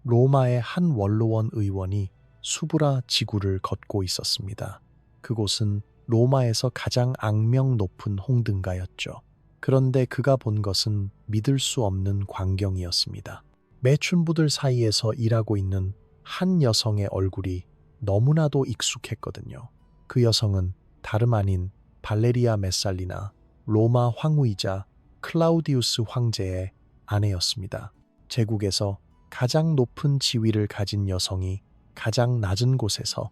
로마의 한 원로원 의원이 수브라 지구를 걷고 있었습니다. 그곳은 로마에서 가장 악명 높은 홍등가였죠. 그런데 그가 본 것은 믿을 수 없는 광경이었습니다. 매춘부들 사이에서 일하고 있는 한 여성의 얼굴이 너무나도 익숙했거든요. 그 여성은 다름 아닌 발레리아 메살리나, 로마 황후이자 클라우디우스 황제의 아내였습니다. 제국에서 가장 높은 지위를 가진 여성이 가장 낮은 곳에서,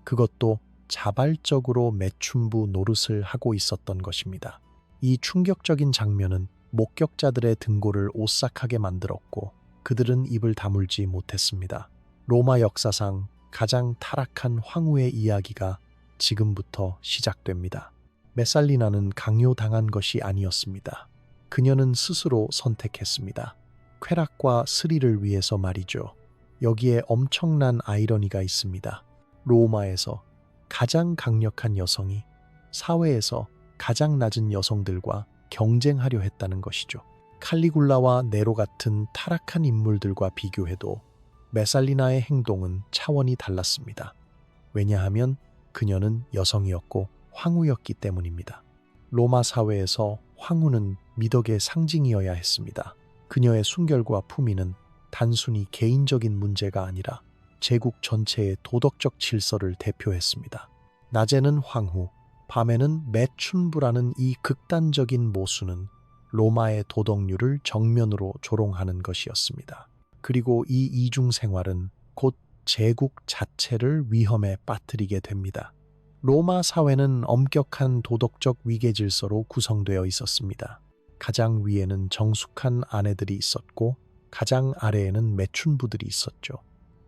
그것도 자발적으로 매춘부 노릇을 하고 있었던 것입니다. 이 충격적인 장면은 목격자들의 등골을 오싹하게 만들었고 그들은 입을 다물지 못했습니다. 로마 역사상 가장 타락한 황후의 이야기가 지금부터 시작됩니다. 메살리나는 강요당한 것이 아니었습니다. 그녀는 스스로 선택했습니다. 쾌락과 스릴을 위해서 말이죠. 여기에 엄청난 아이러니가 있습니다. 로마에서 가장 강력한 여성이 사회에서 가장 낮은 여성들과 경쟁하려 했다는 것이죠. 칼리굴라와 네로 같은 타락한 인물들과 비교해도 메살리나의 행동은 차원이 달랐습니다. 왜냐하면 그녀는 여성이었고 황후였기 때문입니다. 로마 사회에서 황후는 미덕의 상징이어야 했습니다. 그녀의 순결과 품위는 단순히 개인적인 문제가 아니라 제국 전체의 도덕적 질서를 대표했습니다. 낮에는 황후, 밤에는 매춘부라는 이 극단적인 모순은 로마의 도덕률을 정면으로 조롱하는 것이었습니다. 그리고 이 이중 생활은 곧 제국 자체를 위험에 빠뜨리게 됩니다. 로마 사회는 엄격한 도덕적 위계 질서로 구성되어 있었습니다. 가장 위에는 정숙한 아내들이 있었고 가장 아래에는 매춘부들이 있었죠.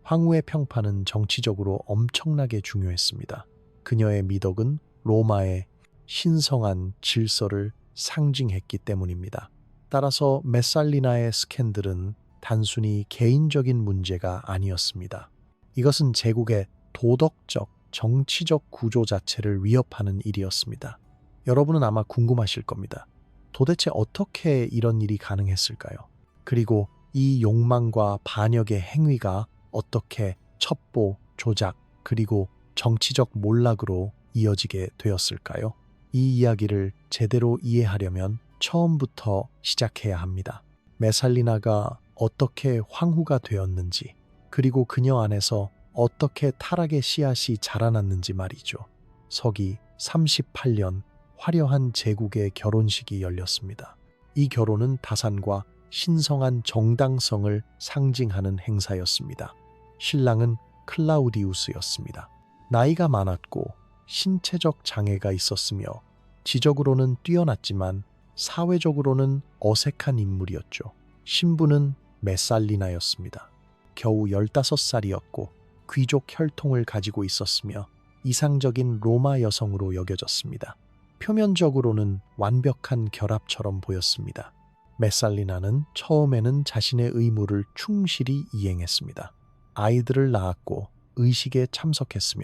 황후의 평판은 정치적으로 엄청나게 중요했습니다. 그녀의 미덕은 로마의 신성한 질서를 상징했기 때문입니다. 따라서 메살리나의 스캔들은 단순히 개인적인 문제가 아니었습니다. 이것은 제국의 도덕적, 정치적 구조 자체를 위협하는 일이었습니다. 여러분은 아마 궁금하실 겁니다. 도대체 어떻게 이런 일이 가능했을까요? 그리고 이 욕망과 반역의 행위가 어떻게 첩보, 조작, 그리고 정치적 몰락으로 이어지게 되었을까요? 이 이야기를 제대로 이해하려면 처음부터 시작해야 합니다. 메살리나가 어떻게 황후가 되었는지, 그리고 그녀 안에서 어떻게 타락의 씨앗이 자라났는지 말이죠. 서기 38년 화려한 제국의 결혼식이 열렸습니다. 이 결혼은 다산과 신성한 정당성을 상징하는 행사였습니다. 신랑은 클라우디우스였습니다. 나이가 많았고 신체적 장애가 있었으며 지적으로는 뛰어났지만 사회적으로는 어색한 인물이었죠. 신부는 메살리나였습니다. 겨우 15살이었고 귀족 혈통을 가지고 있었으며 이상적인 로마 여성으로 여겨졌습니다. 표면적으로는 완벽한 결합처럼 보였습니다. 메살리나는 처음에는 자신의 의무를 충실히 이행했습니다. 아이들을 낳았고 의식에 참석했으며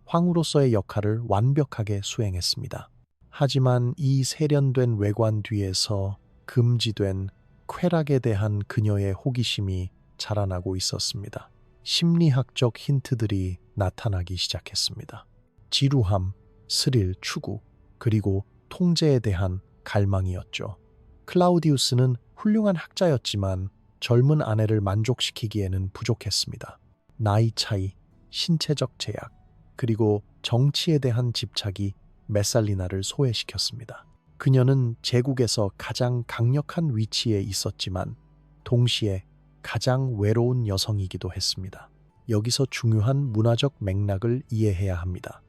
황후로서의 역할을 완벽하게 수행했습니다. 하지만 이 세련된 외관 뒤에서 금지된 쾌락에 대한 그녀의 호기심이 자라나고 있었습니다. 심리학적 힌트들이 나타나기 시작했습니다. 지루함, 스릴, 추구, 그리고 통제에 대한 갈망이었죠. 클라우디우스는 훌륭한 학자였지만 젊은 아내를 만족시키기에는 부족했습니다. 나이 차이, 신체적 제약, 그리고 정치에 대한 집착이 메살리나를 소외시켰습니다. 그녀는 제국에서 가장 강력한 위치에 있었지만 동시에 가장 외로운 여성이기도 했습니다. 여기서 중요한 문화적 맥락을 이해해야 합니다.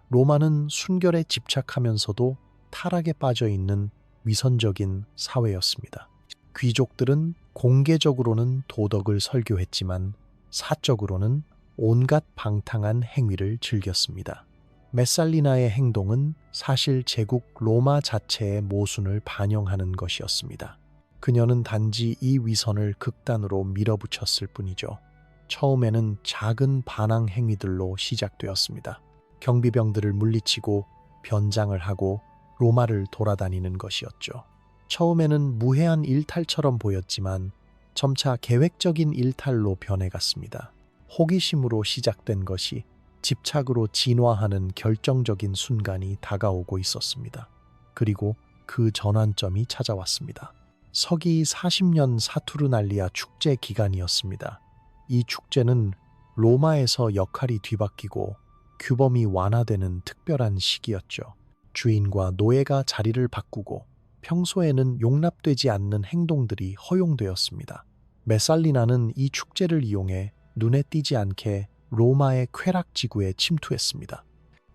로마는 순결에 집착하면서도 타락에 빠져 있는 위선적인 사회였습니다. 귀족들은 공개적으로는 도덕을 설교했지만 사적으로는 온갖 방탕한 행위를 즐겼습니다. 메살리나의 행동은 사실 제국 로마 자체의 모순을 반영하는 것이었습니다. 그녀는 단지 이 위선을 극단으로 밀어붙였을 뿐이죠. 처음에는 작은 반항 행위들로 시작되었습니다. 경비병들을 물리치고 변장을 하고 로마를 돌아다니는 것이었죠. 처음에는 무해한 일탈처럼 보였지만 점차 계획적인 일탈로 변해갔습니다. 호기심으로 시작된 것이 집착으로 진화하는 결정적인 순간이 다가오고 있었습니다. 그리고 그 전환점이 찾아왔습니다. 서기 40년 사투르날리아 축제 기간이었습니다. 이 축제는 로마에서 역할이 뒤바뀌고 규범이 완화되는 특별한 시기였죠. 주인과 노예가 자리를 바꾸고 평소에는 용납되지 않는 행동들이 허용되었습니다. 메살리나는 이 축제를 이용해 눈에 띄지 않게 로마의 쾌락 지구에 침투했습니다.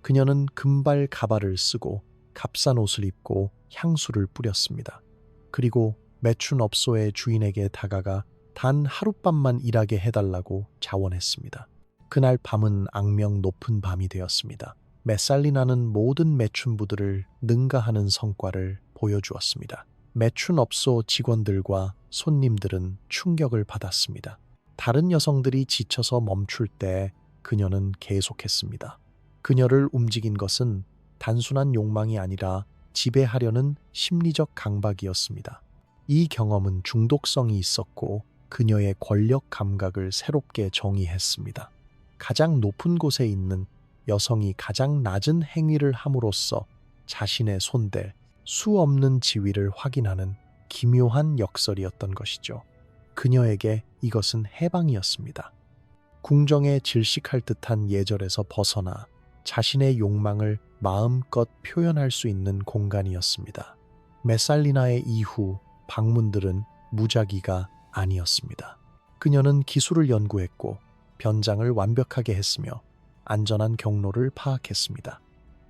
그녀는 금발 가발을 쓰고 값싼 옷을 입고 향수를 뿌렸습니다. 그리고 매춘업소의 주인에게 다가가 단 하룻밤만 일하게 해달라고 자원했습니다. 그날 밤은 악명 높은 밤이 되었습니다. 메살리나는 모든 매춘부들을 능가하는 성과를 보여주었습니다. 매춘업소 직원들과 손님들은 충격을 받았습니다. 다른 여성들이 지쳐서 멈출 때 그녀는 계속했습니다. 그녀를 움직인 것은 단순한 욕망이 아니라 지배하려는 심리적 강박이었습니다. 이 경험은 중독성이 있었고 그녀의 권력 감각을 새롭게 정의했습니다. 가장 높은 곳에 있는 여성이 가장 낮은 행위를 함으로써 자신의 손댈 수 없는 지위를 확인하는 기묘한 역설이었던 것이죠. 그녀에게 이것은 해방이었습니다. 궁정에 질식할 듯한 예절에서 벗어나 자신의 욕망을 마음껏 표현할 수 있는 공간이었습니다. 메살리나의 이후 방문들은 무작위가 아니었습니다. 그녀는 기술을 연구했고 변장을 완벽하게 했으며 안전한 경로를 파악했습니다.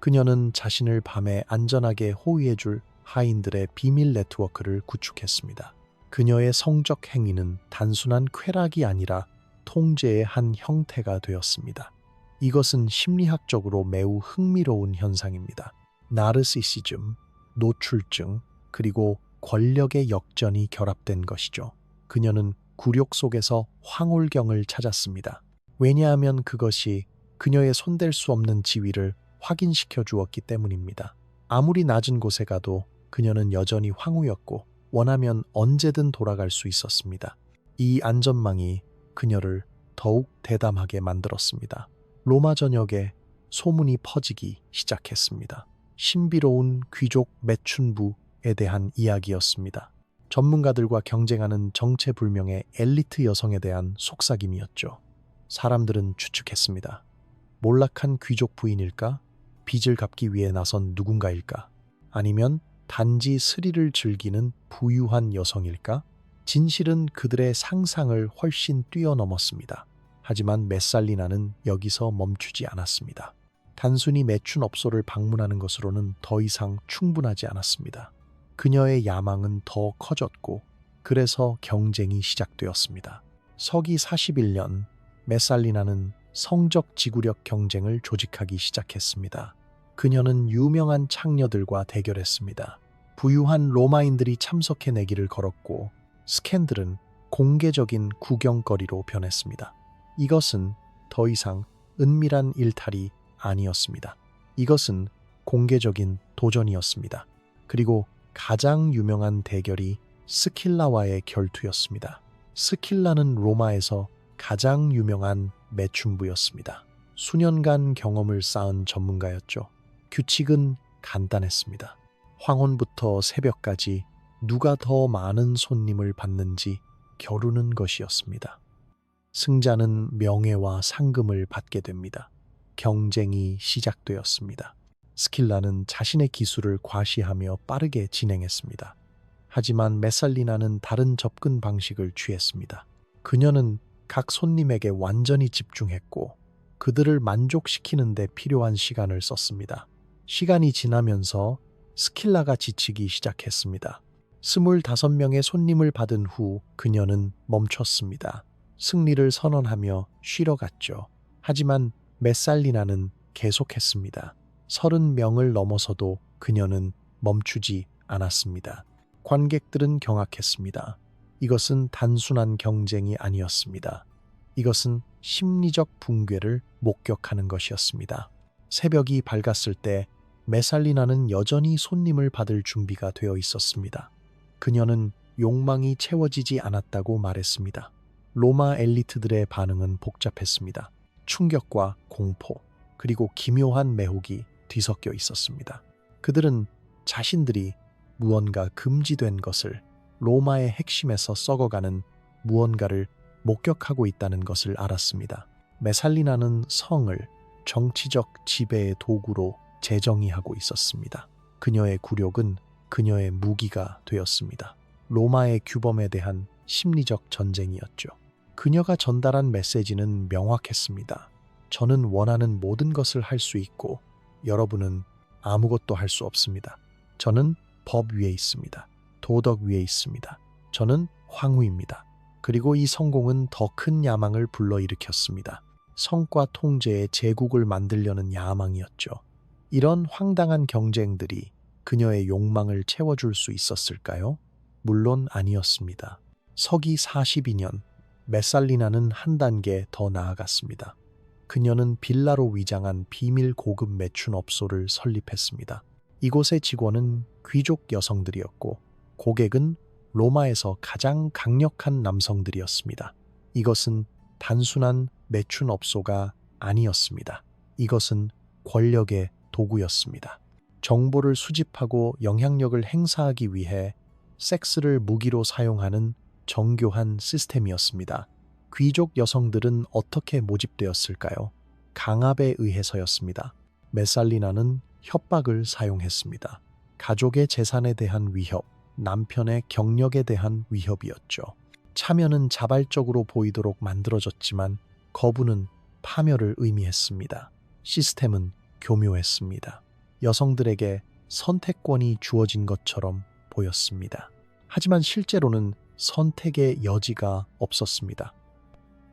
그녀는 자신을 밤에 안전하게 호위해줄 하인들의 비밀 네트워크를 구축했습니다. 그녀의 성적 행위는 단순한 쾌락이 아니라 통제의 한 형태가 되었습니다. 이것은 심리학적으로 매우 흥미로운 현상입니다. 나르시시즘, 노출증, 그리고 권력의 역전이 결합된 것이죠. 그녀는 굴욕 속에서 황홀경을 찾았습니다. 왜냐하면 그것이 그녀의 손댈 수 없는 지위를 확인시켜 주었기 때문입니다. 아무리 낮은 곳에 가도 그녀는 여전히 황후였고 원하면 언제든 돌아갈 수 있었습니다. 이 안전망이 그녀를 더욱 대담하게 만들었습니다. 로마 전역에 소문이 퍼지기 시작했습니다. 신비로운 귀족 매춘부에 대한 이야기였습니다. 전문가들과 경쟁하는 정체불명의 엘리트 여성에 대한 속삭임이었죠. 사람들은 추측했습니다. 몰락한 귀족 부인일까? 빚을 갚기 위해 나선 누군가일까? 아니면 단지 스릴을 즐기는 부유한 여성일까? 진실은 그들의 상상을 훨씬 뛰어넘었습니다. 하지만 메살리나는 여기서 멈추지 않았습니다. 단순히 매춘업소를 방문하는 것으로는 더 이상 충분하지 않았습니다. 그녀의 야망은 더 커졌고 그래서 경쟁이 시작되었습니다. 서기 41년 메살리나는 성적 지구력 경쟁을 조직하기 시작했습니다. 그녀는 유명한 창녀들과 대결했습니다. 부유한 로마인들이 참석해내기를 걸었고 스캔들은 공개적인 구경거리로 변했습니다. 이것은 더 이상 은밀한 일탈이 아니었습니다. 이것은 공개적인 도전이었습니다. 그리고 가장 유명한 대결이 스킬라와의 결투였습니다. 스킬라는 로마에서 가장 유명한 매춘부였습니다. 수년간 경험을 쌓은 전문가였죠. 규칙은 간단했습니다. 황혼부터 새벽까지 누가 더 많은 손님을 받는지 겨루는 것이었습니다. 승자는 명예와 상금을 받게 됩니다. 경쟁이 시작되었습니다. 스킬라는 자신의 기술을 과시하며 빠르게 진행했습니다. 하지만 메살리나는 다른 접근 방식을 취했습니다. 그녀는 각 손님에게 완전히 집중했고 그들을 만족시키는 데 필요한 시간을 썼습니다. 시간이 지나면서 스킬라가 지치기 시작했습니다. 25명의 손님을 받은 후 그녀는 멈췄습니다. 승리를 선언하며 쉬러 갔죠. 하지만 메살리나는 계속했습니다. 30명을 넘어서도 그녀는 멈추지 않았습니다. 관객들은 경악했습니다. 이것은 단순한 경쟁이 아니었습니다. 이것은 심리적 붕괴를 목격하는 것이었습니다. 새벽이 밝았을 때 메살리나는 여전히 손님을 받을 준비가 되어 있었습니다. 그녀는 욕망이 채워지지 않았다고 말했습니다. 로마 엘리트들의 반응은 복잡했습니다. 충격과 공포, 그리고 기묘한 매혹이 뒤섞여 있었습니다. 그들은 자신들이 무언가 금지된 것을, 로마의 핵심에서 썩어가는 무언가를 목격하고 있다는 것을 알았습니다. 메살리나는 성을 정치적 지배의 도구로 재정의하고 있었습니다. 그녀의 굴욕은 그녀의 무기가 되었습니다. 로마의 규범에 대한 심리적 전쟁이었죠. 그녀가 전달한 메시지는 명확했습니다. 저는 원하는 모든 것을 할 수 있고 여러분은 아무것도 할 수 없습니다. 저는 법 위에 있습니다. 도덕 위에 있습니다. 저는 황후입니다. 그리고 이 성공은 더 큰 야망을 불러일으켰습니다. 성과 통제의 제국을 만들려는 야망이었죠. 이런 황당한 경쟁들이 그녀의 욕망을 채워줄 수 있었을까요? 물론 아니었습니다. 서기 42년, 메살리나는 한 단계 더 나아갔습니다. 그녀는 빌라로 위장한 비밀 고급 매춘업소를 설립했습니다. 이곳의 직원은 귀족 여성들이었고 고객은 로마에서 가장 강력한 남성들이었습니다. 이것은 단순한 매춘업소가 아니었습니다. 이것은 권력의 도구였습니다. 정보를 수집하고 영향력을 행사하기 위해 섹스를 무기로 사용하는 정교한 시스템이었습니다. 귀족 여성들은 어떻게 모집되었을까요? 강압에 의해서였습니다. 메살리나는 협박을 사용했습니다. 가족의 재산에 대한 위협, 남편의 경력에 대한 위협이었죠. 참여는 자발적으로 보이도록 만들어졌지만 거부는 파멸을 의미했습니다. 시스템은 교묘했습니다. 여성들에게 선택권이 주어진 것처럼 보였습니다. 하지만 실제로는 선택의 여지가 없었습니다.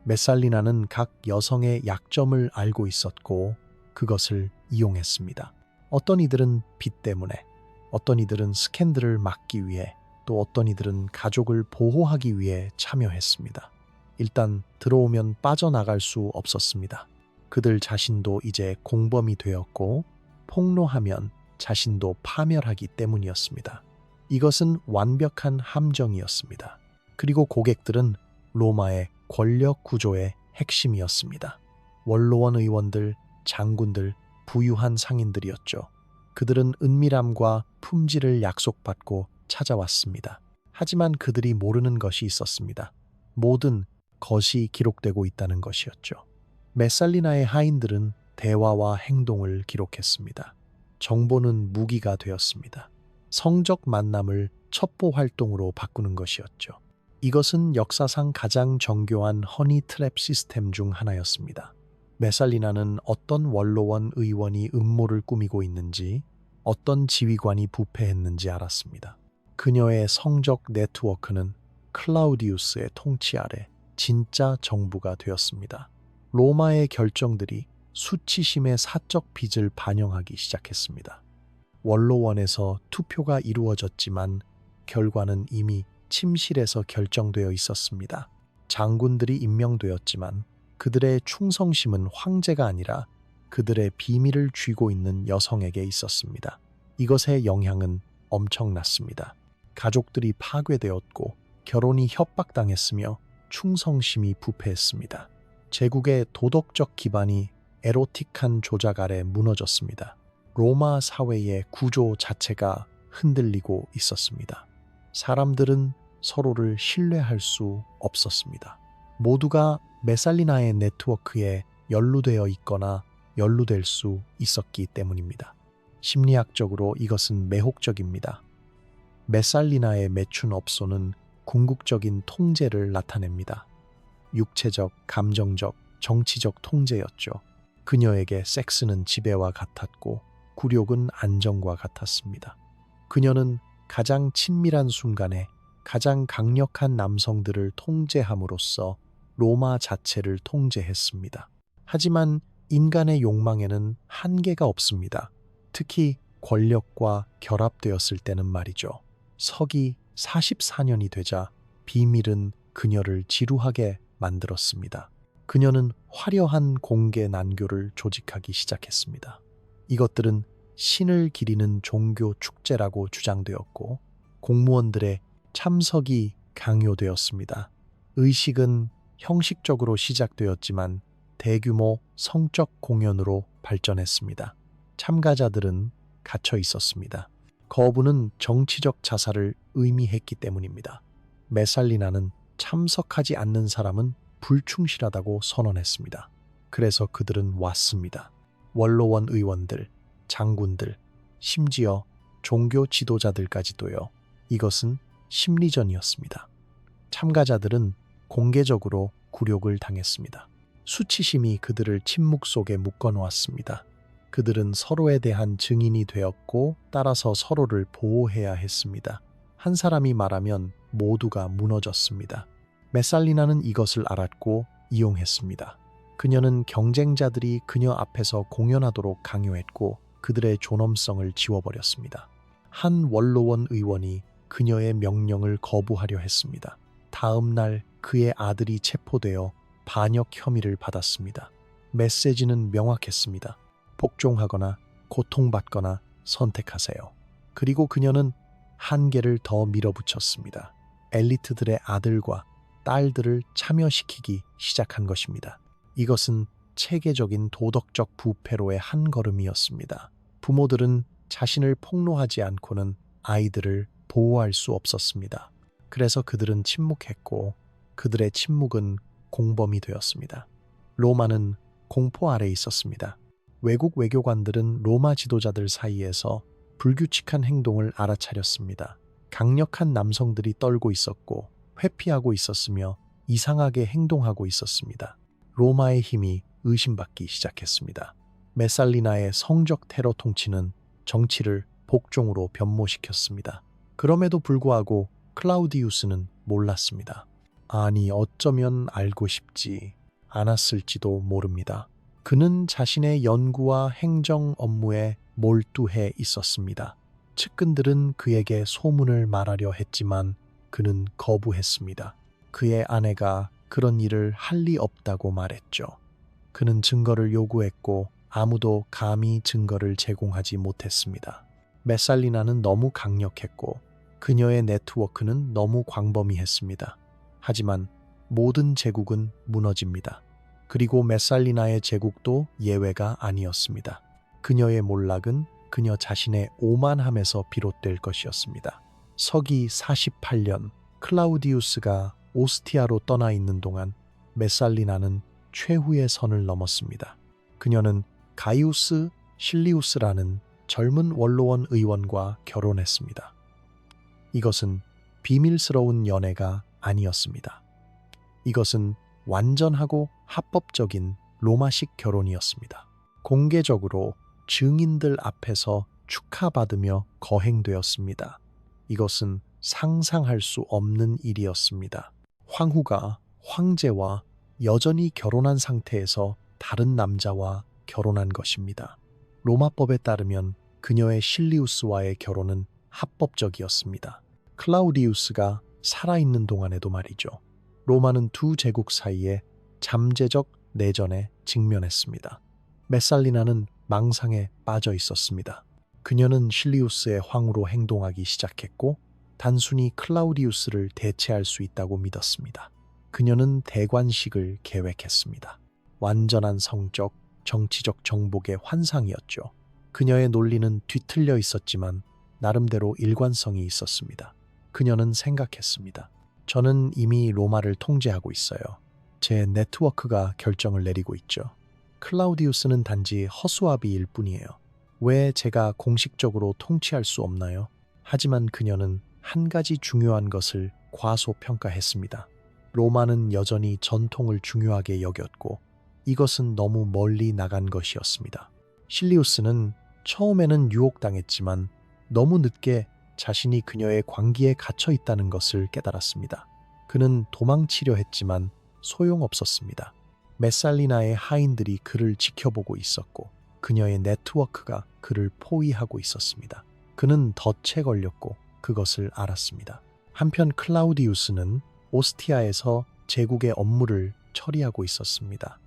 메살리나는 각 여성의 약점을 알고 있었고 그것을 이용했습니다. 어떤 이들은 빚 때문에, 어떤 이들은 스캔들을 막기 위해, 또 어떤 이들은 가족을 보호하기 위해 참여했습니다. 일단 들어오면 빠져나갈 수 없었습니다. 그들 자신도 이제 공범이 되었고 폭로하면 자신도 파멸하기 때문이었습니다. 이것은 완벽한 함정이었습니다. 그리고 고객들은 로마의 권력 구조의 핵심이었습니다. 원로원 의원들, 장군들, 부유한 상인들이었죠. 그들은 은밀함과 품질을 약속받고 찾아왔습니다. 하지만 그들이 모르는 것이 있었습니다. 모든 것이 기록되고 있다는 것이었죠. 메살리나의 하인들은 대화와 행동을 기록했습니다. 정보는 무기가 되었습니다. 성적 만남을 첩보 활동으로 바꾸는 것이었죠. 이것은 역사상 가장 정교한 허니 트랩 시스템 중 하나였습니다. 메살리나는 어떤 원로원 의원이 음모를 꾸미고 있는지, 어떤 지휘관이 부패했는지 알았습니다. 그녀의 성적 네트워크는 클라우디우스의 통치 아래 진짜 정부가 되었습니다. 로마의 결정들이 수치심의 사적 빚을 반영하기 시작했습니다. 원로원에서 투표가 이루어졌지만 결과는 이미 침실에서 결정되어 있었습니다. 장군들이 임명되었지만 그들의 충성심은 황제가 아니라 그들의 비밀을 쥐고 있는 여성에게 있었습니다. 이것의 영향은 엄청났습니다. 가족들이 파괴되었고 결혼이 협박당했으며 충성심이 부패했습니다. 제국의 도덕적 기반이 에로틱한 조작 아래 무너졌습니다. 로마 사회의 구조 자체가 흔들리고 있었습니다. 사람들은 서로를 신뢰할 수 없었습니다. 모두가 메살리나의 네트워크에 연루되어 있거나 연루될 수 있었기 때문입니다. 심리학적으로 이것은 매혹적입니다. 메살리나의 매춘업소는 궁극적인 통제를 나타냅니다. 육체적, 감정적, 정치적 통제였죠. 그녀에게 섹스는 지배와 같았고 굴욕은 안정과 같았습니다. 그녀는 가장 친밀한 순간에 가장 강력한 남성들을 통제함으로써 로마 자체를 통제했습니다. 하지만 인간의 욕망에는 한계가 없습니다. 특히 권력과 결합되었을 때는 말이죠. 서기 44년이 되자 비밀은 그녀를 지루하게 만들었습니다. 그녀는 화려한 공개 난교를 조직하기 시작했습니다. 이것들은 신을 기리는 종교 축제라고 주장되었고 공무원들의 참석이 강요되었습니다. 의식은 형식적으로 시작되었지만 대규모 성적 공연으로 발전했습니다. 참가자들은 갇혀 있었습니다. 거부는 정치적 자살을 의미했기 때문입니다. 메살리나는 참석하지 않는 사람은 불충실하다고 선언했습니다. 그래서 그들은 왔습니다. 원로원 의원들, 장군들, 심지어 종교 지도자들까지도요. 이것은 심리전이었습니다. 참가자들은 공개적으로 굴욕을 당했습니다. 수치심이 그들을 침묵 속에 묶어놓았습니다. 그들은 서로에 대한 증인이 되었고 따라서 서로를 보호해야 했습니다. 한 사람이 말하면 모두가 무너졌습니다. 메살리나는 이것을 알았고 이용했습니다. 그녀는 경쟁자들이 그녀 앞에서 공연하도록 강요했고 그들의 존엄성을 지워버렸습니다. 한 원로원 의원이 그녀의 명령을 거부하려 했습니다. 다음 날 그의 아들이 체포되어 반역 혐의를 받았습니다. 메시지는 명확했습니다. 복종하거나 고통받거나 선택하세요. 그리고 그녀는 한계를 더 밀어붙였습니다. 엘리트들의 아들과 딸들을 참여시키기 시작한 것입니다. 이것은 체계적인 도덕적 부패로의 한 걸음이었습니다. 부모들은 자신을 폭로하지 않고는 아이들을 보호할 수 없었습니다. 그래서 그들은 침묵했고 그들의 침묵은 공범이 되었습니다. 로마는 공포 아래 있었습니다. 외국 외교관들은 로마 지도자들 사이에서 불규칙한 행동을 알아차렸습니다. 강력한 남성들이 떨고 있었고 회피하고 있었으며 이상하게 행동하고 있었습니다. 로마의 힘이 의심받기 시작했습니다. 메살리나의 성적 테러 통치는 정치를 복종으로 변모시켰습니다. 그럼에도 불구하고 클라우디우스는 몰랐습니다. 아니, 어쩌면 알고 싶지 않았을지도 모릅니다. 그는 자신의 연구와 행정 업무에 몰두해 있었습니다. 측근들은 그에게 소문을 말하려 했지만 그는 거부했습니다. 그의 아내가 그런 일을 할 리 없다고 말했죠. 그는 증거를 요구했고 아무도 감히 증거를 제공하지 못했습니다. 메살리나는 너무 강력했고 그녀의 네트워크는 너무 광범위했습니다. 하지만 모든 제국은 무너집니다. 그리고 메살리나의 제국도 예외가 아니었습니다. 그녀의 몰락은 그녀 자신의 오만함에서 비롯될 것이었습니다. 서기 48년 클라우디우스가 오스티아로 떠나 있는 동안 메살리나는 최후의 선을 넘었습니다. 그녀는 가이우스 실리우스라는 젊은 원로원 의원과 결혼했습니다. 이것은 비밀스러운 연애가 아니었습니다. 이것은 완전하고 합법적인 로마식 결혼이었습니다. 공개적으로 증인들 앞에서 축하받으며 거행되었습니다. 이것은 상상할 수 없는 일이었습니다. 황후가 황제와 여전히 결혼한 상태에서 다른 남자와 결혼한 것입니다. 로마법에 따르면 그녀의 실리우스와의 결혼은 합법적이었습니다. 클라우디우스가 살아있는 동안에도 말이죠. 로마는 두 제국 사이에 잠재적 내전에 직면했습니다. 메살리나는 망상에 빠져 있었습니다. 그녀는 실리우스의 황후로 행동하기 시작했고 단순히 클라우디우스를 대체할 수 있다고 믿었습니다. 그녀는 대관식을 계획했습니다. 완전한 성적, 정치적 정복의 환상이었죠. 그녀의 논리는 뒤틀려 있었지만 나름대로 일관성이 있었습니다. 그녀는 생각했습니다. 저는 이미 로마를 통제하고 있어요. 제 네트워크가 결정을 내리고 있죠. 클라우디우스는 단지 허수아비일 뿐이에요. 왜 제가 공식적으로 통치할 수 없나요? 하지만 그녀는 한 가지 중요한 것을 과소평가했습니다. 로마는 여전히 전통을 중요하게 여겼고 이것은 너무 멀리 나간 것이었습니다. 실리우스는 처음에는 유혹당했지만 너무 늦게 자신이 그녀의 광기에 갇혀 있다는 것을 깨달았습니다. 그는 도망치려 했지만 소용없었습니다. 메살리나의 하인들이 그를 지켜보고 있었고 그녀의 네트워크가 그를 포위하고 있었습니다. 그는 덫에 걸렸고 그것을 알았습니다. 한편 클라우디우스는 오스티아에서 제국의 업무를 처리하고 있었습니다.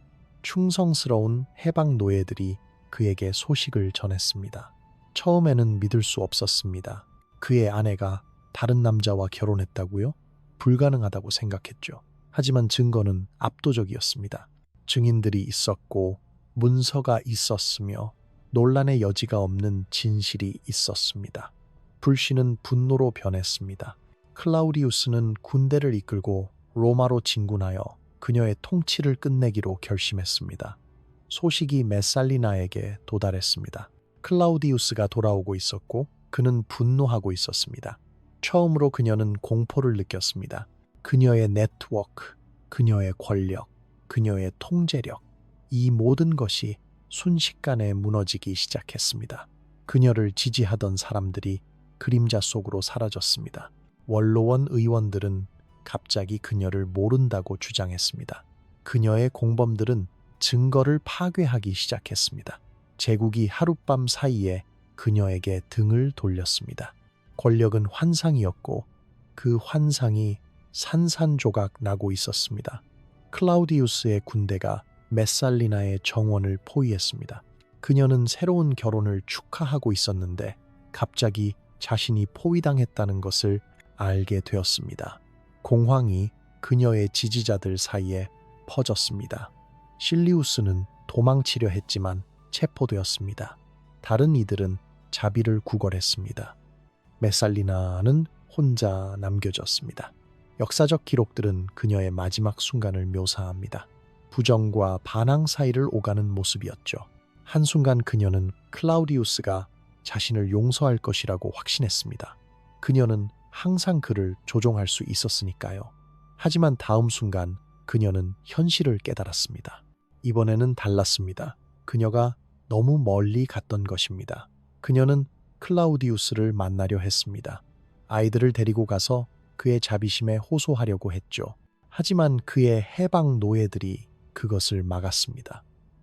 충성스러운 해방 노예들이 그에게 소식을 전했습니다. 처음에는 믿을 수 없었습니다. 그의 아내가 다른 남자와 결혼했다고요? 불가능하다고 생각했죠. 하지만 증거는 압도적이었습니다. 증인들이 있었고 문서가 있었으며 논란의 여지가 없는 진실이 있었습니다. 불씨는 분노로 변했습니다. 클라우디우스는 군대를 이끌고 로마로 진군하여 그녀의 통치를 끝내기로 결심했습니다. 소식이 메살리나에게 도달했습니다. 클라우디우스가 돌아오고 있었고 그는 분노하고 있었습니다. 처음으로 그녀는 공포를 느꼈습니다. 그녀의 네트워크, 그녀의 권력, 그녀의 통제력, 이 모든 것이 순식간에 무너지기 시작했습니다. 그녀를 지지하던 사람들이 그림자 속으로 사라졌습니다. 원로원 의원들은 갑자기 그녀를 모른다고 주장했습니다. 그녀의 공범들은 증거를 파괴하기 시작했습니다. 제국이 하룻밤 사이에 그녀에게 등을 돌렸습니다. 권력은 환상이었고 그 환상이 산산조각 나고 있었습니다. 클라우디우스의 군대가 메살리나의 정원을 포위했습니다. 그녀는 새로운 결혼을 축하하고 있었는데 갑자기 자신이 포위당했다는 것을 알게 되었습니다. 공황이 그녀의 지지자들 사이에 퍼졌습니다. 실리우스는 도망치려 했지만 체포되었습니다. 다른 이들은 자비를 구걸했습니다. 메살리나는 혼자 남겨졌습니다. 역사적 기록들은 그녀의 마지막 순간을 묘사합니다. 부정과 반항 사이를 오가는 모습이었죠. 한순간 그녀는 클라우디우스가 자신을 용서할 것이라고 확신했습니다. 그녀는 항상 그를 조종할 수 있었으니까요. 하지만 다음 순간 그녀는 현실을 깨달았습니다. 이번에는 달랐습니다. 그녀가 너무 멀리 갔던 것입니다. 그녀는 클라우디우스를 만나려 했습니다. 아이들을 데리고 가서 그의 자비심에 호소하려고 했죠. 하지만 그의 해방 노예들이 그것을 막았습니다.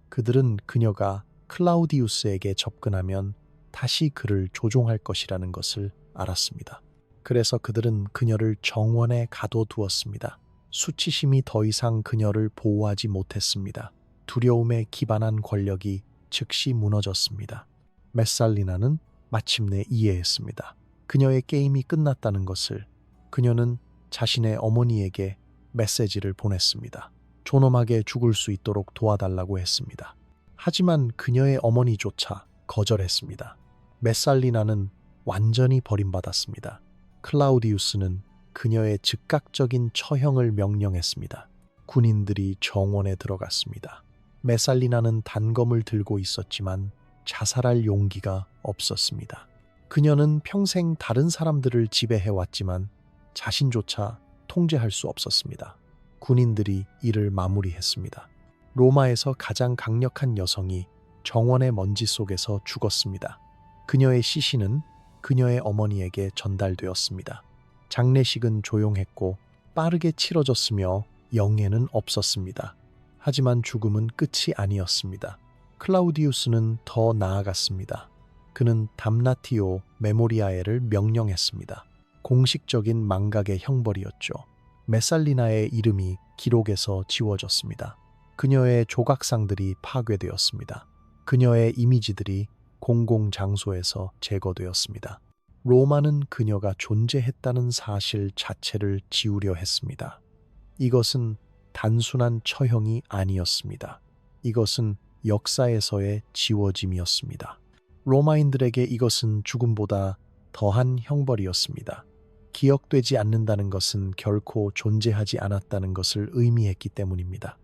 그들은 그녀가 클라우디우스에게 접근하면 다시 그를 조종할 것이라는 것을 알았습니다. 그래서 그들은 그녀를 정원에 가둬두었습니다. 수치심이 더 이상 그녀를 보호하지 못했습니다. 두려움에 기반한 권력이 즉시 무너졌습니다. 메살리나는 마침내 이해했습니다. 그녀의 게임이 끝났다는 것을. 그녀는 자신의 어머니에게 메시지를 보냈습니다. 존엄하게 죽을 수 있도록 도와달라고 했습니다. 하지만 그녀의 어머니조차 거절했습니다. 메살리나는 완전히 버림받았습니다. 클라우디우스는 그녀의 즉각적인 처형을 명령했습니다. 군인들이 정원에 들어갔습니다. 메살리나는 단검을 들고 있었지만 자살할 용기가 없었습니다. 그녀는 평생 다른 사람들을 지배해왔지만 자신조차 통제할 수 없었습니다. 군인들이 이를 마무리했습니다. 로마에서 가장 강력한 여성이 정원의 먼지 속에서 죽었습니다. 그녀의 시신은 그녀의 어머니에게 전달되었습니다. 장례식은 조용했고 빠르게 치러졌으며 영예는 없었습니다. 하지만 죽음은 끝이 아니었습니다. 클라우디우스는 더 나아갔습니다. 그는 담나티오 메모리아에를 명령했습니다. 공식적인 망각의 형벌이었죠. 메살리나의 이름이 기록에서 지워졌습니다. 그녀의 조각상들이 파괴되었습니다. 그녀의 이미지들이 공공장소에서 제거되었습니다. 로마는 그녀가 존재했다는 사실 자체를 지우려 했습니다. 이것은 단순한 처형이 아니었습니다. 이것은 역사에서의 지워짐이었습니다. 로마인들에게 이것은 죽음보다 더한 형벌이었습니다. 기억되지 않는다는 것은 결코 존재하지 않았다는 것을 의미했기 때문입니다.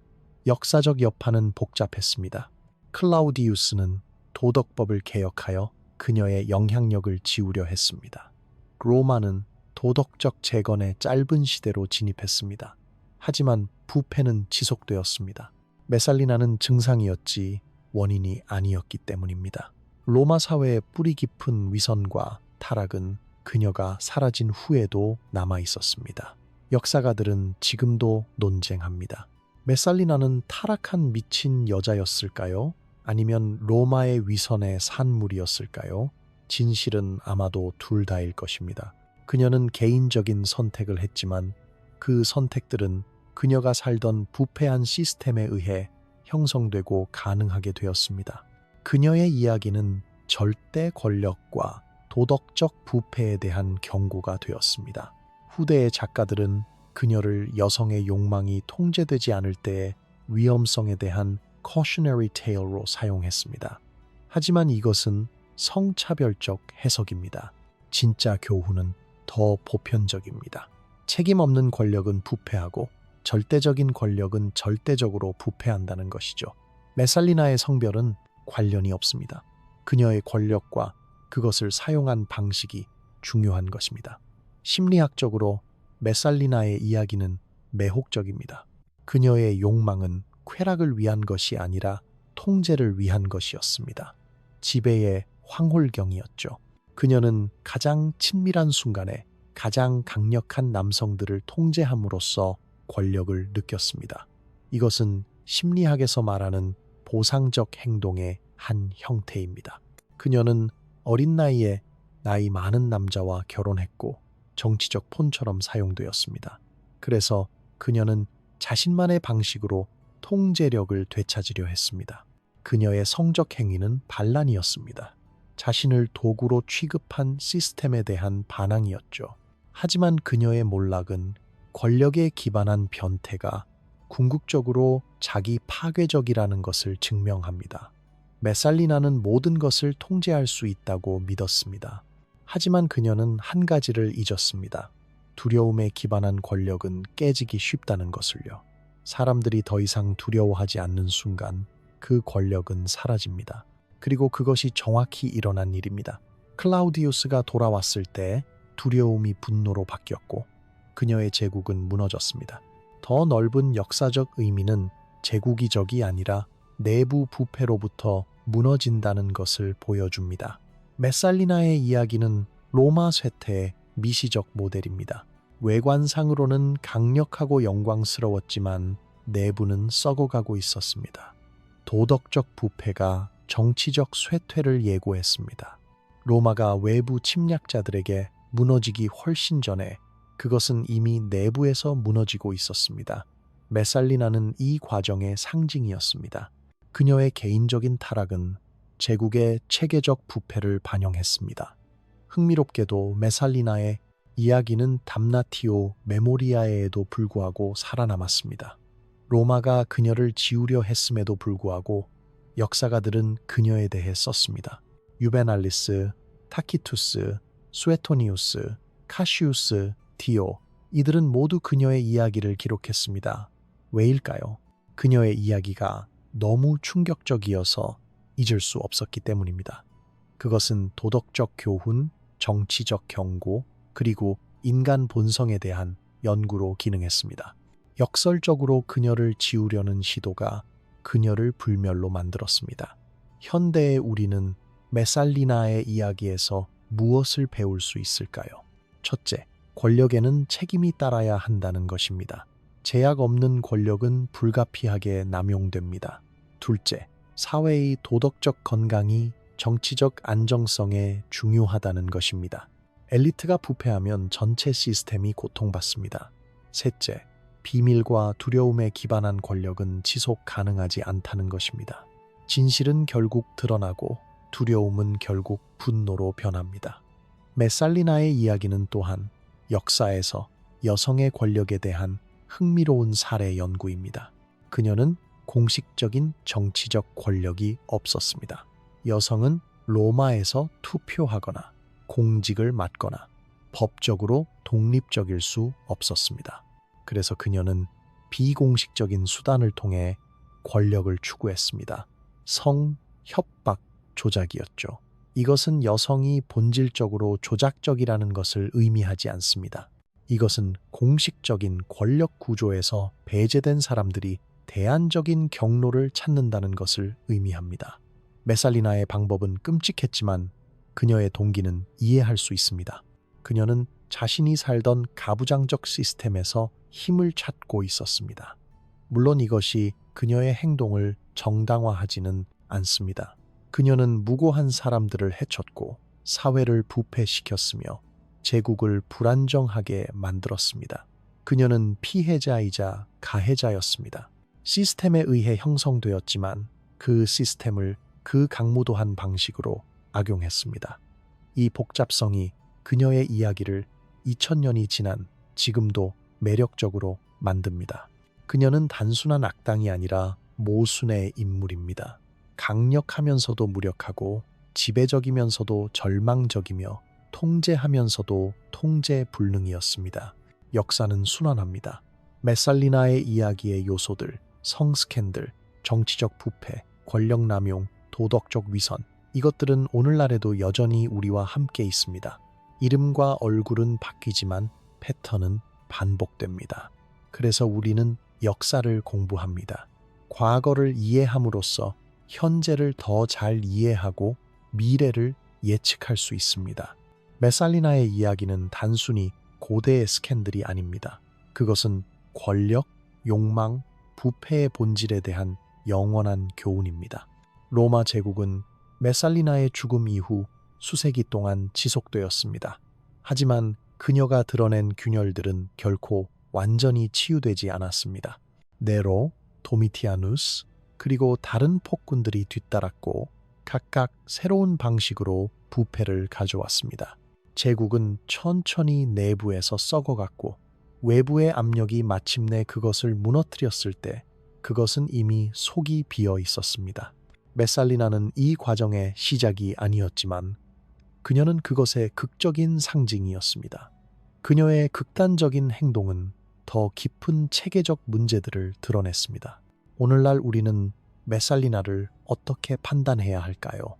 역사적 여파는 복잡했습니다. 클라우디우스는 도덕법을 개혁하여 그녀의 영향력을 지우려 했습니다. 로마는 도덕적 재건의 짧은 시대로 진입했습니다. 하지만 부패는 지속되었습니다. 메살리나는 증상이었지 원인이 아니었기 때문입니다. 로마 사회의 뿌리 깊은 위선과 타락은 그녀가 사라진 후에도 남아 있었습니다. 역사가들은 지금도 논쟁합니다. 메살리나는 타락한 미친 여자였을까요? 아니면 로마의 위선의 산물이었을까요? 진실은 아마도 둘 다일 것입니다. 그녀는 개인적인 선택을 했지만 그 선택들은 그녀가 살던 부패한 시스템에 의해 형성되고 가능하게 되었습니다. 그녀의 이야기는 절대 권력과 도덕적 부패에 대한 경고가 되었습니다. 후대의 작가들은 그녀를 여성의 욕망이 통제되지 않을 때의 위험성에 대한 cautionary tale로 사용했습니다. 하지만 이것은 성차별적 해석입니다. 진짜 교훈은 더 보편적입니다. 책임 없는 권력은 부패하고 절대적인 권력은 절대적으로 부패한다는 것이죠. 메살리나의 성별은 관련이 없습니다. 그녀의 권력과 그것을 사용한 방식이 중요한 것입니다. 심리학적으로 메살리나의 이야기는 매혹적입니다. 그녀의 욕망은 쾌락을 위한 것이 아니라 통제를 위한 것이었습니다. 지배의 황홀경이었죠. 그녀는 가장 친밀한 순간에 가장 강력한 남성들을 통제함으로써 권력을 느꼈습니다. 이것은 심리학에서 말하는 보상적 행동의 한 형태입니다. 그녀는 어린 나이에 나이 많은 남자와 결혼했고 정치적 폰처럼 사용되었습니다. 그래서 그녀는 자신만의 방식으로 통제력을 되찾으려 했습니다. 그녀의 성적 행위는 반란이었습니다. 자신을 도구로 취급한 시스템에 대한 반항이었죠. 하지만 그녀의 몰락은 권력에 기반한 변태가 궁극적으로 자기 파괴적이라는 것을 증명합니다. 메살리나는 모든 것을 통제할 수 있다고 믿었습니다. 하지만 그녀는 한 가지를 잊었습니다. 두려움에 기반한 권력은 깨지기 쉽다는 것을요. 사람들이 더 이상 두려워하지 않는 순간 그 권력은 사라집니다. 그리고 그것이 정확히 일어난 일입니다. 클라우디우스가 돌아왔을 때 두려움이 분노로 바뀌었고 그녀의 제국은 무너졌습니다. 더 넓은 역사적 의미는 제국이적이 아니라 내부 부패로부터 무너진다는 것을 보여줍니다. 메살리나의 이야기는 로마 쇠퇴의 미시적 모델입니다. 외관상으로는 강력하고 영광스러웠지만 내부는 썩어가고 있었습니다. 도덕적 부패가 정치적 쇠퇴를 예고했습니다. 로마가 외부 침략자들에게 무너지기 훨씬 전에 그것은 이미 내부에서 무너지고 있었습니다. 메살리나는 이 과정의 상징이었습니다. 그녀의 개인적인 타락은 제국의 체계적 부패를 반영했습니다. 흥미롭게도 메살리나의 이야기는 담나티오 메모리아에도 불구하고 살아남았습니다. 로마가 그녀를 지우려 했음에도 불구하고 역사가들은 그녀에 대해 썼습니다. 유베날리스, 타키투스, 수에토니우스, 카시우스, 디오, 이들은 모두 그녀의 이야기를 기록했습니다. 왜일까요? 그녀의 이야기가 너무 충격적이어서 잊을 수 없었기 때문입니다. 그것은 도덕적 교훈, 정치적 경고, 그리고 인간 본성에 대한 연구로 기능했습니다. 역설적으로 그녀를 지우려는 시도가 그녀를 불멸로 만들었습니다. 현대의 우리는 메살리나의 이야기에서 무엇을 배울 수 있을까요? 첫째, 권력에는 책임이 따라야 한다는 것입니다. 제약 없는 권력은 불가피하게 남용됩니다. 둘째, 사회의 도덕적 건강이 정치적 안정성에 중요하다는 것입니다. 엘리트가 부패하면 전체 시스템이 고통받습니다. 셋째, 비밀과 두려움에 기반한 권력은 지속 가능하지 않다는 것입니다. 진실은 결국 드러나고 두려움은 결국 분노로 변합니다. 메살리나의 이야기는 또한 역사에서 여성의 권력에 대한 흥미로운 사례 연구입니다. 그녀는 공식적인 정치적 권력이 없었습니다. 여성은 로마에서 투표하거나 공직을 맡거나 법적으로 독립적일 수 없었습니다. 그래서 그녀는 비공식적인 수단을 통해 권력을 추구했습니다. 성, 협박, 조작이었죠. 이것은 여성이 본질적으로 조작적이라는 것을 의미하지 않습니다. 이것은 공식적인 권력 구조에서 배제된 사람들이 대안적인 경로를 찾는다는 것을 의미합니다. 메살리나의 방법은 끔찍했지만 그녀의 동기는 이해할 수 있습니다. 그녀는 자신이 살던 가부장적 시스템에서 힘을 찾고 있었습니다. 물론 이것이 그녀의 행동을 정당화하지는 않습니다. 그녀는 무고한 사람들을 해쳤고 사회를 부패시켰으며 제국을 불안정하게 만들었습니다. 그녀는 피해자이자 가해자였습니다. 시스템에 의해 형성되었지만 그 시스템을 그 강무도한 방식으로 악용했습니다. 이 복잡성이 그녀의 이야기를 2000년이 지난 지금도 매력적으로 만듭니다. 그녀는 단순한 악당이 아니라 모순의 인물입니다. 강력하면서도 무력하고 지배적이면서도 절망적이며 통제하면서도 통제불능이었습니다. 역사는 순환합니다. 메살리나의 이야기의 요소들, 성스캔들, 정치적 부패, 권력 남용, 도덕적 위선, 이것들은 오늘날에도 여전히 우리와 함께 있습니다. 이름과 얼굴은 바뀌지만 패턴은 반복됩니다. 그래서 우리는 역사를 공부합니다. 과거를 이해함으로써 현재를 더 잘 이해하고 미래를 예측할 수 있습니다. 메살리나의 이야기는 단순히 고대의 스캔들이 아닙니다. 그것은 권력, 욕망, 부패의 본질에 대한 영원한 교훈입니다. 로마 제국은 메살리나의 죽음 이후 수세기 동안 지속되었습니다. 하지만 그녀가 드러낸 균열들은 결코 완전히 치유되지 않았습니다. 네로, 도미티아누스, 그리고 다른 폭군들이 뒤따랐고 각각 새로운 방식으로 부패를 가져왔습니다. 제국은 천천히 내부에서 썩어갔고 외부의 압력이 마침내 그것을 무너뜨렸을 때 그것은 이미 속이 비어 있었습니다. 메살리나는 이 과정의 시작이 아니었지만 그녀는 그것의 극적인 상징이었습니다. 그녀의 극단적인 행동은 더 깊은 체계적 문제들을 드러냈습니다. 오늘날 우리는 메살리나를 어떻게 판단해야 할까요?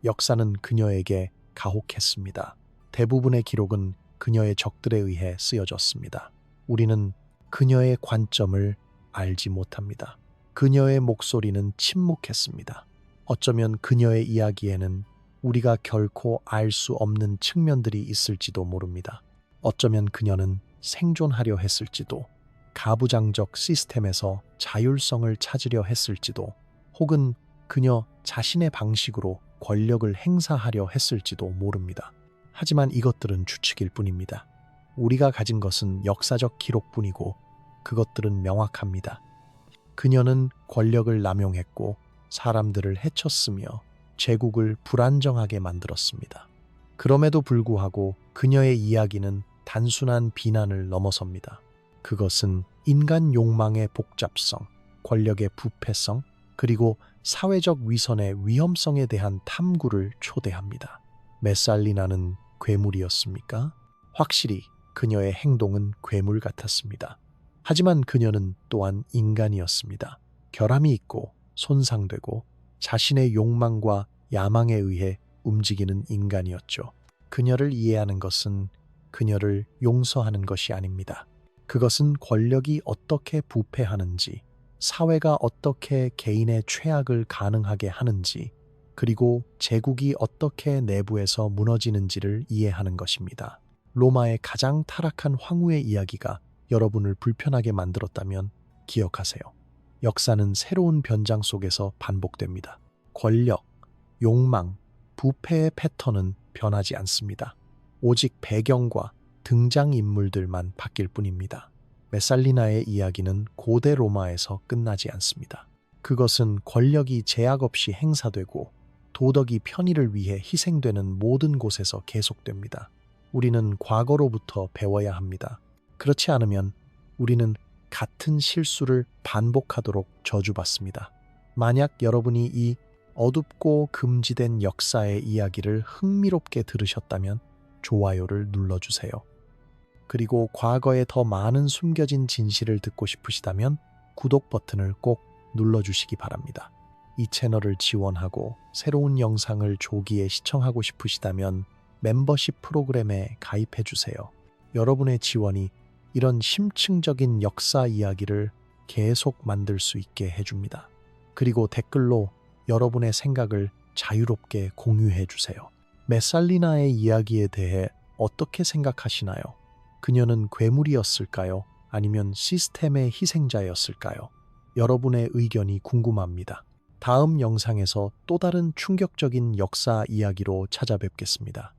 역사는 그녀에게 가혹했습니다. 대부분의 기록은 그녀의 적들에 의해 쓰여졌습니다. 우리는 그녀의 관점을 알지 못합니다. 그녀의 목소리는 침묵했습니다. 어쩌면 그녀의 이야기에는 우리가 결코 알 수 없는 측면들이 있을지도 모릅니다. 어쩌면 그녀는 생존하려 했을지도, 가부장적 시스템에서 자율성을 찾으려 했을지도, 혹은 그녀 자신의 방식으로 권력을 행사하려 했을지도 모릅니다. 하지만 이것들은 추측일 뿐입니다. 우리가 가진 것은 역사적 기록뿐이고 그것들은 명확합니다. 그녀는 권력을 남용했고 사람들을 해쳤으며 제국을 불안정하게 만들었습니다. 그럼에도 불구하고 그녀의 이야기는 단순한 비난을 넘어섭니다. 그것은 인간 욕망의 복잡성, 권력의 부패성, 그리고 사회적 위선의 위험성에 대한 탐구를 초대합니다. 메살리나는 괴물이었습니까? 확실히 그녀의 행동은 괴물 같았습니다. 하지만 그녀는 또한 인간이었습니다. 결함이 있고 손상되고 자신의 욕망과 야망에 의해 움직이는 인간이었죠. 그녀를 이해하는 것은 그녀를 용서하는 것이 아닙니다. 그것은 권력이 어떻게 부패하는지, 사회가 어떻게 개인의 최악을 가능하게 하는지, 그리고 제국이 어떻게 내부에서 무너지는지를 이해하는 것입니다. 로마의 가장 타락한 황후의 이야기가 여러분을 불편하게 만들었다면 기억하세요. 역사는 새로운 변장 속에서 반복됩니다. 권력, 욕망, 부패의 패턴은 변하지 않습니다. 오직 배경과 등장인물들만 바뀔 뿐입니다. 메살리나의 이야기는 고대 로마에서 끝나지 않습니다. 그것은 권력이 제약 없이 행사되고 도덕이 편의를 위해 희생되는 모든 곳에서 계속됩니다. 우리는 과거로부터 배워야 합니다. 그렇지 않으면 우리는 같은 실수를 반복하도록 저주받습니다. 만약 여러분이 이 어둡고 금지된 역사의 이야기를 흥미롭게 들으셨다면 좋아요를 눌러주세요. 그리고 과거에 더 많은 숨겨진 진실을 듣고 싶으시다면 구독 버튼을 꼭 눌러주시기 바랍니다. 이 채널을 지원하고 새로운 영상을 조기에 시청하고 싶으시다면 멤버십 프로그램에 가입해주세요. 여러분의 지원이 이런 심층적인 역사 이야기를 계속 만들 수 있게 해줍니다. 그리고 댓글로 여러분의 생각을 자유롭게 공유해주세요. 메살리나의 이야기에 대해 어떻게 생각하시나요? 그녀는 괴물이었을까요? 아니면 시스템의 희생자였을까요? 여러분의 의견이 궁금합니다. 다음 영상에서 또 다른 충격적인 역사 이야기로 찾아뵙겠습니다.